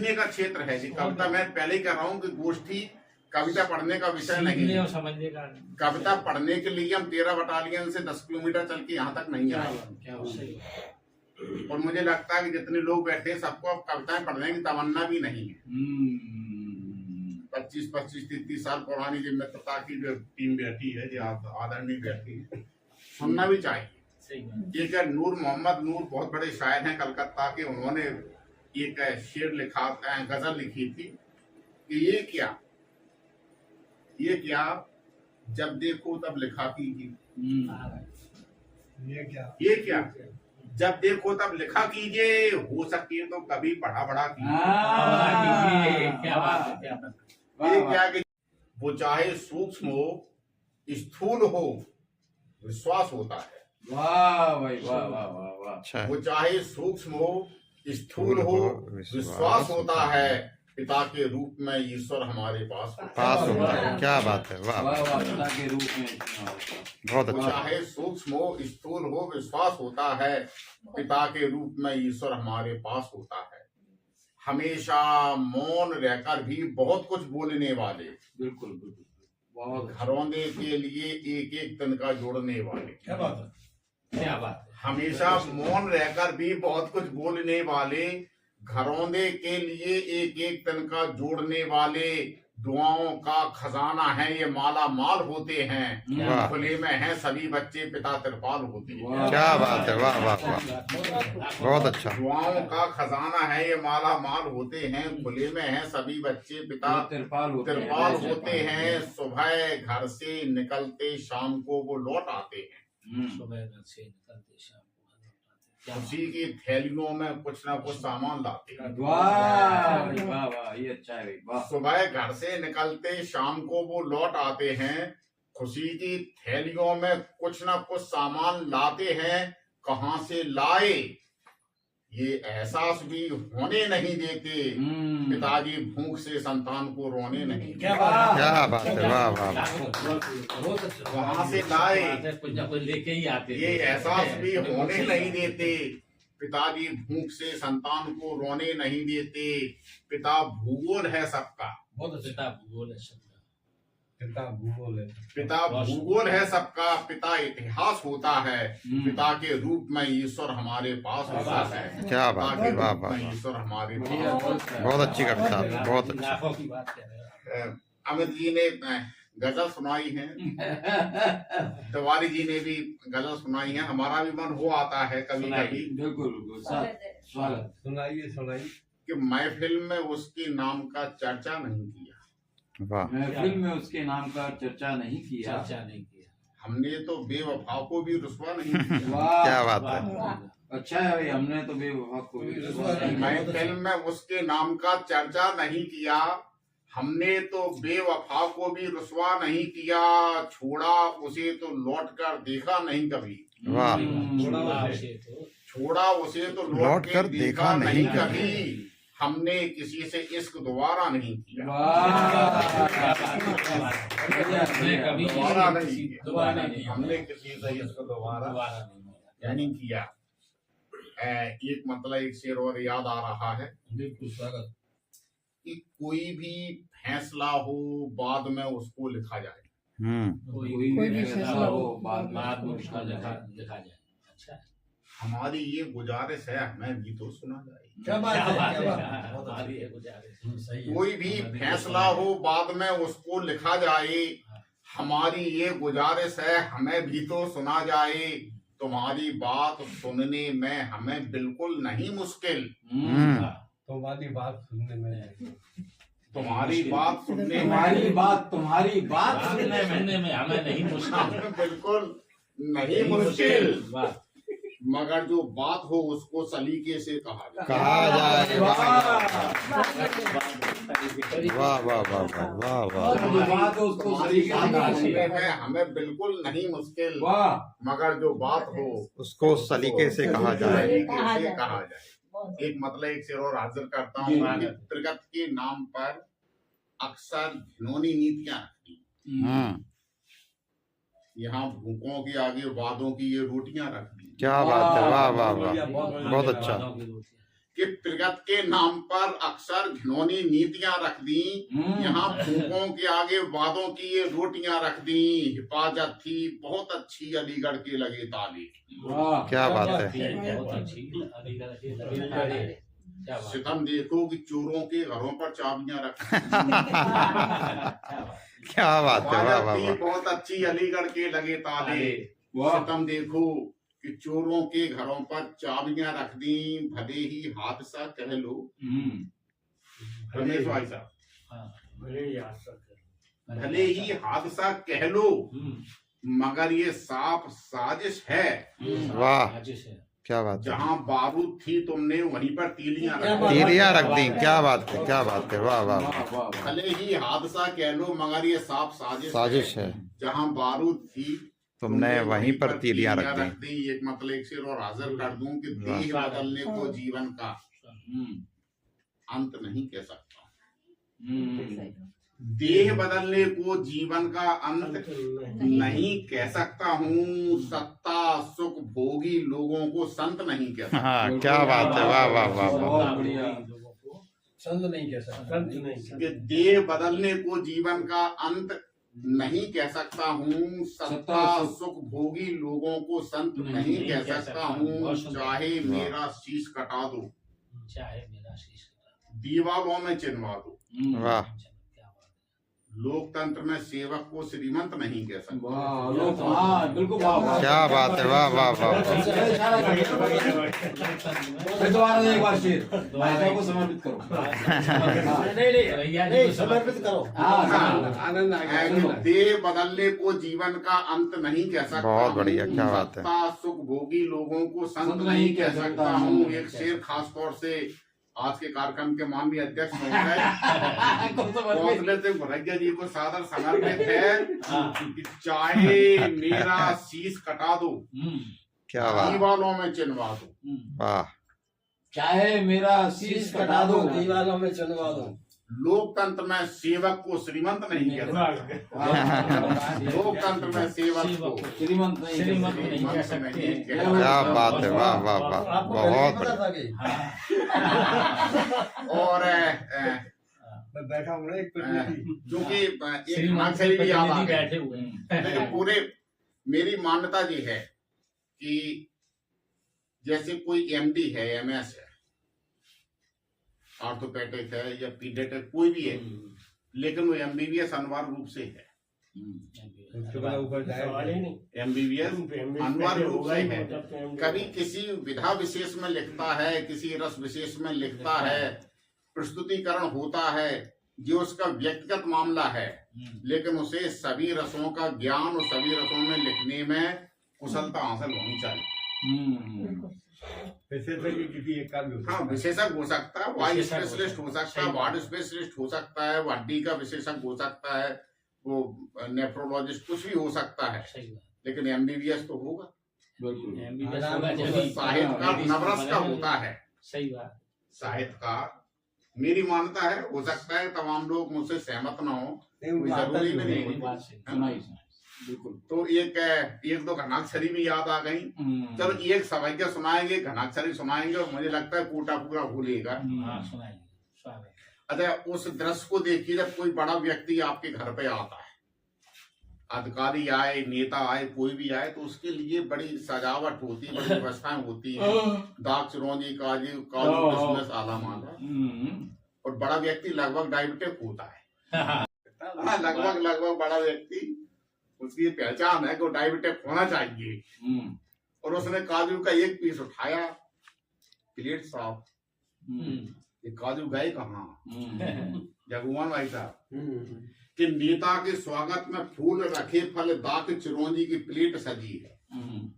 सीखने का क्षेत्र है जी। कविता मैं पहले ही कह रहा हूँ कि गोष्ठी कविता पढ़ने का विषय नहीं है। समझने का कविता पढ़ने के लिए हम 13 बटालियन से 10 किलोमीटर चल के यहाँ तक नहीं आए। और मुझे लगता है कि जितने लोग बैठे हैं सबको अब कविताएं पढ़ने की तमन्ना भी नहीं है। 25-25, 30 साल पुरानी जो मित्रता की जो टीम बैठी है, जो आदरणीय बैठी है, सुनना भी चाहिए। एक नूर मोहम्मद नूर बहुत बड़े शायर हैं कलकत्ता के, उन्होंने एक शेर लिखा, गजल लिखी थी कि ये क्या जब देखो तब लिखा कीजिए, ये क्या जब देखो तब लिखा कीजिए, हो सके तो कभी पढ़ा कीजिए। क्या बात है, ये क्या कि वो चाहे सूक्ष्म हो स्थूल हो विश्वास होता है। वाह भाई वाह वाह वाह वाह। वो चाहे सूक्ष्म हो स्थूल हो विश्वास होता है, पिता के रूप में ईश्वर हमारे पास होता है। क्या बात है, वाह वाह वाह। पिता के रूप में बहुत अच्छा। चाहे सूक्ष्म हो स्थूल हो विश्वास होता है, पिता के रूप में ईश्वर हमारे पास होता है। हमेशा मौन रहकर भी बहुत कुछ बोलने वाले, बिल्कुल बिल्कुल बहुत घरौंदे के लिए एक एक तिनका जोड़ने वाले। क्या बात है, क्या बात है। हमेशा मौन रहकर भी बहुत कुछ बोलने वाले, घरौंदे के लिए एक एक तिनका जोड़ने वाले, दुआओं का खजाना है ये माला माल होते हैं, खुले में हैं सभी बच्चे पिता तिरपाल होते हैं। क्या बात है, वाह वाह वाह, बहुत अच्छा। दुआओं का खजाना है ये माला माल होते हैं, खुले में हैं सभी बच्चे पिता तिरपाल होते हैं। सुबह घर से निकलते शाम को वो लौट आते हैं, सुबह घर से निकलते शाम उसी की थैलियों में कुछ ना कुछ सामान लाते हैं। वाह वाह वाह, ये अच्छा है वाह। सुबह घर से निकलते शाम को वो लौट आते हैं, खुशी की थैलियों में कुछ ना कुछ सामान लाते हैं। कहाँ से लाए ये एहसास भी होने नहीं देते, पिताजी भूख से संतान को रोने नहीं देते। क्या बात है, वाह वाह। वहाँ से लाए लेके ही आते, ये एहसास भी होने नहीं देते, पिताजी भूख से संतान को रोने नहीं देते। पिता भूगोल है सबका, बहुत पिता भूगोल है सबका, पिता भूगोल है सबका, पिता इतिहास होता है, पिता के रूप में ईश्वर हमारे पास होता है। क्या बात है, वाह वाह, ईश्वर हमारे पास। बहुत अच्छी कविता, बहुत अच्छी। लाखों की बात कर रहे हैं। अमित जी ने गजल सुनाई है, तिवारी जी ने भी गजल सुनाई है, हमारा भी मन हो आता है कभी कभी। बिल्कुल स्वागत। सुनाइए कि महफिल में उसके नाम का चर्चा नहीं किया, महफिल में उसके नाम का चर्चा नहीं किया, हमने तो बेवफा को भी रुसवा नहीं किया। क्या बात है, अच्छा है भाई, हमने तो बेवफा को भी महफिल में उसके नाम का चर्चा नहीं किया, हमने तो बेवफा को भी रुसवा नहीं किया, छोड़ा उसे तो लौट कर देखा नहीं कभी। वाह, छोड़ा उसे तो लौट कर देखा नहीं कभी, हमने किसी से इश्क दोबारा नहीं किया। हमने किसी से इश्क दोबारा नहीं किया। एक मतलब एक शेर और याद आ रहा है कि कोई भी फैसला हो बाद में उसको लिखा जाए, कोई भी फैसला हो बाद में उसका लिखा जाए। अच्छा, हमारी ये गुजारिश है, हमें भी तो सुना जाए। क्या बात है, हमारी ये गुजारिश है। कोई भी फैसला हो बाद में उसको लिखा जाए, हमारी ये गुजारिश है, हमें भी तो सुना जाए। तुम्हारी बात सुनने में हमें बिल्कुल नहीं मुश्किल, तुम्हारी बात सुनने में तुम्हारी बात सुनने तुम्हारी बात सुनने में हमें नहीं मुश्किल, बिल्कुल नहीं मुश्किल, मगर जो बात हो उसको सलीके से कहा जाए। वाह वाह वाह वाह वाह, उसको सुनने में हमें बिल्कुल नहीं मुश्किल, मगर जो बात हो उसको सलीके से कहा जाए। एक मतलब एक शेर और हाजिर करता हूँ कि प्रगत के नाम पर अक्सर घिनौनी नीतियां रखती, यहाँ भूखों के आगे वादों की ये रोटियां रख दी। क्या बात है, वाह वाह वाह, बहुत अच्छा। कि प्रगति के नाम पर अक्सर घिनौनी नीतियां रख दी। यहाँ भूखों के आगे वादों की ये रोटियां रख दी। हिफाजत थी बहुत अच्छी, अलीगढ़ के लगे ताले। वाह क्या बात है। बहुत अच्छी अलीगढ़ के लगे ताले। क्या बात सितम देखो कि चोरों के घरों पर चाबियां रख क्या बात है। वाह वाह थी वाह। बहुत अच्छी, अलीगढ़ के लगे ताले। वाह सितम देखो कि चोरों के घरों पर चाबियां रख दी। भले ही हादसा कह लो। रमेश भाई साहब, हाँ। भले ही हादसा कह लो मगर ये साफ साजिश है। वाह। साजिश है। क्या बात है। जहाँ बारूद थी तुमने वहीं पर तीलियां रख दी। तीलियां रख दी। क्या बात है, क्या बात है। वाह वाह वाह। वाह वाह भले ही हादसा कह लो मगर ये साफ साजिश है। जहाँ बारूद थी तुमने वहीं पर तीलियां रख दी। एक मतलब एक शेर और हाजिर कर दूं कि देह बदलने को जीवन का अंत नहीं कह सकता। देह बदलने को जीवन का अंत नहीं कह सकता हूँ। सत्ता सुख भोगी लोगों को संत नहीं कह सकता। हाँ क्या बात है। वाह वाह वाह वाह। बहुत बढ़िया। लोगों को संत नहीं कह सकता, संत नहीं। कि देह बदलने को जीवन का अंत नहीं कह सकता हूँ। सत्ता सुख भोगी लोगों को संत नहीं कह सकता हूँ। चाहे मेरा शीश कटा दो, चाहे मेरा शीश कटा दीवारों में चिन्हवा दो। वाह। क्या बात लोकतंत्र में सेवक को श्रीमंत नहीं कह सकता। वाह लोग हाँ बिल्कुल वाह वाह। क्या बात है। वाह वाह वाह वाह। फिर दोबारा एक बार शेर माता को समर्पित करो। नहीं समर्पित करो। हाँ आनंद आ है गया। कि देह बदलने को जीवन का अंत नहीं कह सकता। बहुत बढ़िया, क्या बात है। सत्ता सुख भोगी लोगों को संत नहीं कह सकता हूँ। एक शेर खास तौर से आज के कार्यक्रम के माननीय अध्यक्ष कौंसले से भरैया जी को सादर समर्पित है कि चाहे मेरा शीश कटा दो, क्या बात। दीवारों में चिन्हवा दो। वाह। चाहे मेरा शीश कटा दो दीवारों में चलवा दो। लोकतंत्र में सेवक को श्रीमंत नहीं कह सकता। लोकतंत्र में सेवक को श्रीमंत नहीं श्रीमंत कहते। नहीं कह सकते। क्या बात है। वाह वाह वाह। बहुत बढ़िया। और मैं बैठा हूँ ना एक प्रतिनिधि। क्योंकि एक श्रीमान नागरिक भी याद आ गए। बैठे हुए हैं। लेकिन पूरे मेरी मान्यता ये है कि जैसे कोई एमडी है, एमएस है, ऑर्थोपेडिक है या पीडियाट्रिक कोई भी है, लेकिन वो एमबीबीएस अनिवार्य रूप से है। उसके बाद ऊपर जाए एमबीबीएस अनिवार्य रूप से है। कभी किसी विधा विशेष में लिखता है, किसी रस विशेष में लिखता है, प्रस्तुतिकरण होता है, जो उसका व्यक्तिगत मामला है, लेकिन उसे सभी रसों का ज्ञान और सभी रसों में लिखने में कुशलता हासिल होनी चाहिए। विशेषज्ञ किसी एक का भी हो हाँ, सकता है। विशेषज्ञ हो सकता है, वायु विशेषज्ञ हो स्पेशलिस्ट हो सकता है, सकता है, सही वार्ड बात। स्पेशलिस्ट हो सकता है, हड्डी का विशेषज्ञ हो सकता है, वो नेफ्रोलॉजिस्ट कुछ भी हो सकता है, सही बात। लेकिन एमबीबीएस तो होगा। बिल्कुल एमबीबीएस आराम होगा से जब साहित्यकार नवरस का होता है। सही बात। साहित्यकार मेरी मान्यता है, हो सकता है तमाम लोग मुझसे सहमत ना हो, नहीं, उनकी कोई जरूरी आदत भी नहीं नहीं मेरी होती। बात सही। सुनाई बिल्कुल। तो एक दो घनाक्षरी भी याद आ गई। चलो एक सवैया सुनाएंगे, घनाक्षरी सुनाएंगे, और मुझे लगता है पूरा पूरा भूलेगा। हाँ सुनाइए। स्वागत। अच्छा, उस दृश्य को देखिए, जब कोई बड़ा व्यक्ति आपके घर पे आता है, अधिकारी आए, नेता आए, कोई भी आए, तो उसके लिए बड़ी सजावट होती है, बड़ी व्यवस्थाएं होती है, दाग चिरौंजी, काजू काजू किशमिश आला माला, और बड़ा व्यक्ति लगभग डायबिटिक होता है। हाँ, लगभग बड़ा व्यक्ति, उसकी पहचान है कि वो डायबिटिक होना चाहिए। और उसने काजू का एक पीस उठाया, प्लेट साफ, ये काजू गए कहाँ? जगुआन भाई साहब कि नेता के स्वागत में फूल रखे फल दाक चिरौंजी की प्लेट सजी है।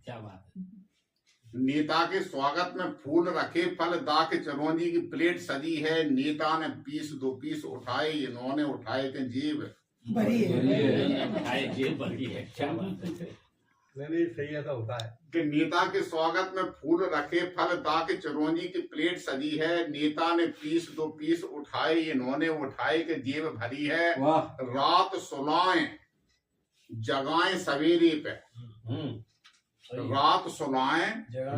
क्या बात है। नेता के स्वागत में फूल रखे फल दाक चिरौंजी की प्लेट सजी है। नेता ने पीस दो पीस उठाए, इन्होंने उठाए के जेब बड़ी है। जेब बड़ी है। क्या बात है। नहीं सही ऐसा होता है कि नेता के स्वागत में फूल रखे फल दाक चिरौंजी की प्लेट सजी है। नेता ने पीस दो पीस उठाए, इन्होंने उठाए के जेब भरी है। रात सुलाएं जगाएं सवेरे पे, रात सुलाएं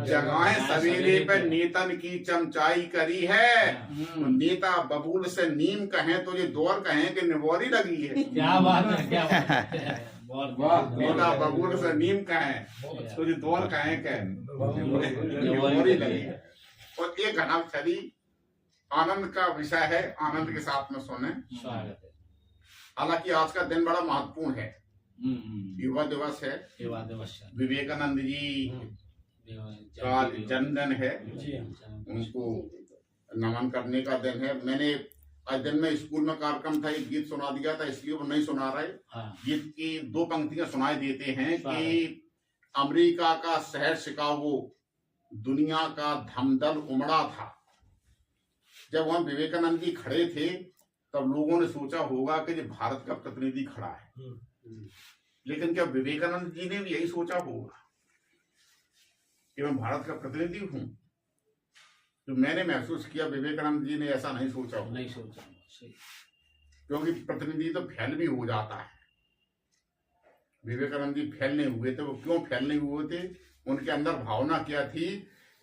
जगाएं सवेरे पे नेतन की चमचाई करी है। तो नेता बबूल से नीम कहें तो ये दौर कहें कि निवोरी लगी है। क्या बात है, क्या बात है। बहुत वाह। नेता बबूल से नीम कहें तो ये दौर कहें कि निवोरी लगी है। और एक घनाक्षरी आनंद का विषय है, आनंद के साथ में सुने। स्वागत है। हालांकि आज का दिन बड़ा महत्वपूर्ण है, युवा दिवस है, युवा दिवस है। विवेकानंद जी का जन्मदिन है, उनको नमन करने का दिन है। मैंने आज दिन में स्कूल में कार्यक्रम था, एक गीत सुना दिया था, इसलिए वो नहीं सुना रहे। गीत की 2 पंक्तियां सुनाई देते हैं कि अमेरिका का शहर शिकागो दुनिया का धमदल उमड़ा था। जब वहां विवेकानंद जी खड़े थे तब लोगों ने सोचा होगा कि ये भारत का प्रतिनिधि खड़ा है, लेकिन क्या विवेकानंद जी ने भी यही सोचा होगा कि मैं भारत का प्रतिनिधि हूं? तो मैंने महसूस किया विवेकानंद जी ने ऐसा नहीं सोचा होगा। नहीं सोचा, क्योंकि प्रतिनिधि तो फैल भी हो जाता है। विवेकानंद जी फैल नहीं हुए थे। वो क्यों फैल नहीं हुए थे? उनके अंदर भावना क्या थी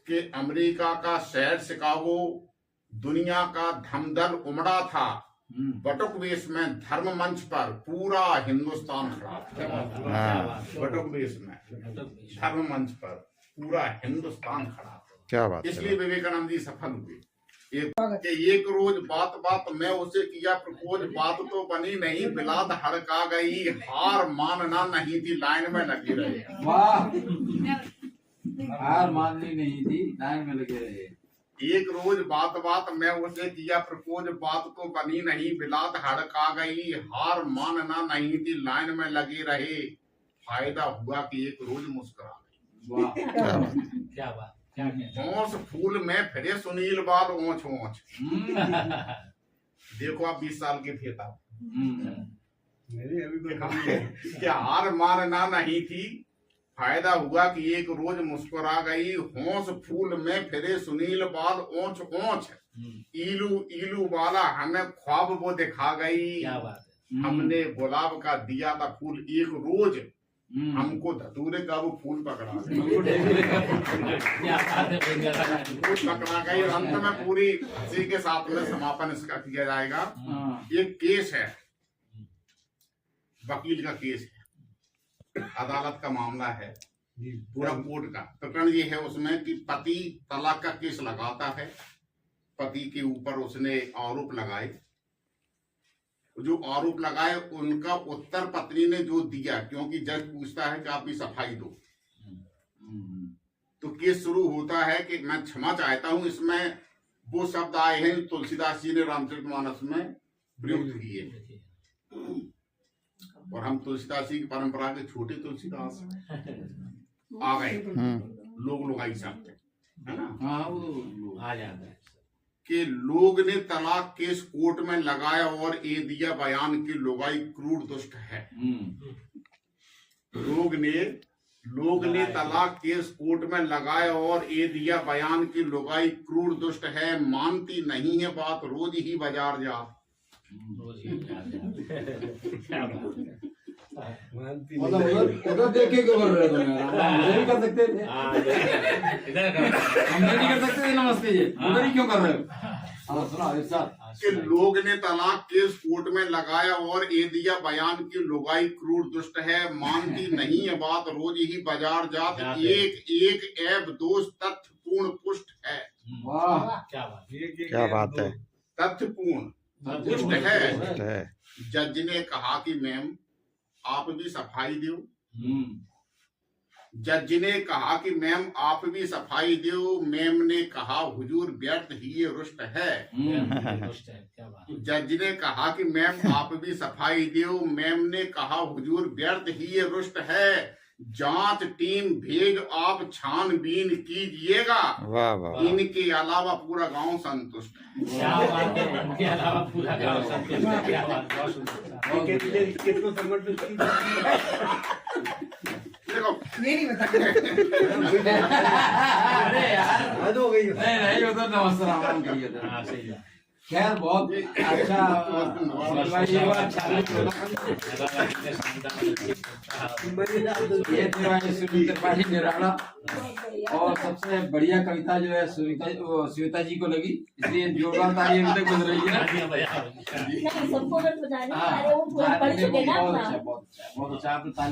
कि अमेरिका का शहर शिकागो दुनिया का धमदल उमड़ा था, बटुक वेश में धर्म मंच पर पूरा हिंदुस्तान खड़ा था। बटुक वेश में धर्म मंच पर पूरा हिंदुस्तान खड़ा था। क्या बात है। इसलिए विवेकानंद जी सफल हुए। एक रोज बात बात में उसे किया प्रपोज, बात तो बनी नहीं बिलाद हड़का गई, हार मानना नहीं थी लाइन में लगी रहे। वाह, हार माननी नहीं थी, लाइन में लगे रहे। एक रोज बात बात में उसे किया प्रपोज, बात तो बनी नहीं बिलाद हड़का गई, हार मानना नहीं थी लाइन में लगे रहे, फायदा हुआ कि एक रोज मुस्कुरा गई। वाह, क्या बात, क्या ओंस फूल में फिरे सुनील बाल ओंच ओंच। देखो आप 20 साल के थे तब, मेरी अभी कोई क्या हार मानना नहीं थी, फायदा हुआ कि एक रोज मुस्कुरा गई, होंस फूल में फिरे सुनील बाल ओंच ओंच, ईलू ईलू वाला हमें ख्वाब वो दिखा गई। क्या बात है। हमने गुलाब का दिया था फूल, एक रोज हमको धतूरे का वो फूल पकड़ा गया। क्या बात है। फूल पकड़ा गई। अंत में पूरी हंसी के साथ में समापन इसका किया जाएगा। एक केस है, वकील का केस है, अदालत का मामला है, पूरा कोर्ट का प्रकरण ये है उसमें कि पति तलाक का केस लगाता है, पति के ऊपर उसने आरोप लगाए, जो आरोप लगाए उनका उत्तर पत्नी ने जो दिया, क्योंकि जज पूछता है कि आप भी सफाई दो, तो केस शुरू होता है कि मैं क्षमा चाहता हूं, इसमें वो शब्द आए हैं तुलसीदास जी ने रामचरितमानस में प्रयुक्त किए, और हम तुलसीदास जी की परंपरा के छोटे तुलसीदास आ गए, लोग लुगाई शब्द है ना। हाँ, वो आ जाता है कि लोग ने तलाक केस कोर्ट में लगाया और ये दिया बयान की लुगाई क्रूर दुष्ट है। लोग ने तलाक केस कोर्ट में लगाया और ये दिया बयान की लुगाई क्रूर दुष्ट है, मानती नहीं है बात रोज ही बाजार जा। क्या बात है। मानती उधर देख के क्यों कर रहे हो तुम यार? हम इधर ही कर सकते थे, इधर करो। हम इधर ही कर सकते थे। नमस्ते जी, उधर ही क्यों कर रहे हो? हाँ, सुना एक साथ। कि लोग ने तलाक केस कोर्ट में लगाया और ये दिया बयान की लुगाई क्रूर दुष्ट है, मानती नहीं है बात रोज ही बाजार जात, एक एक ऐब दोष तथ्यपूर्ण पुष्ट है। वाह, क्या बात क्या बात है। तथ्यपूर्ण पुष्ट है। जज ने कहा कि मैम आप भी सफाई दो। जज ने कहा कि मैम आप भी सफाई दो। मैम ने कहा हुजूर व्यर्थ ही ये रुष्ट है। क्या बात। जज ने कहा कि मैम आप भी सफाई दो। मैम ने कहा हुजूर व्यर्थ ही ये रुष्ट है। जांच टीम भेज आप छानबीन कीजिएगा। वाह वाह। इनके अलावा पूरा गांव संतुष्ट है। क्या बात है। इनके अलावा पूरा गांव संतुष्ट है। क्या बात, बहुत सुंदर। किसको समर्पित देखो ये नहीं बता। अरे यार, हद हो गई। नहीं नहीं, उधर नमस्ते राम कहिए थे। हाँ, सही बात। खैर बहुत अच्छा ये हुआ, अच्छा ये तो सुनील त्रिपाठी निराला। और सबसे बढ़िया कविता जो है श्वेता जी को लगी, इसलिए जोरदार ताली अभी तक बज रही है। सबको मत बजाने, हाँ, अरे वो पढ़ चुके ना बहुत अपना। अच्छा, बहुत अच्छा, बहुत अच्छा। आप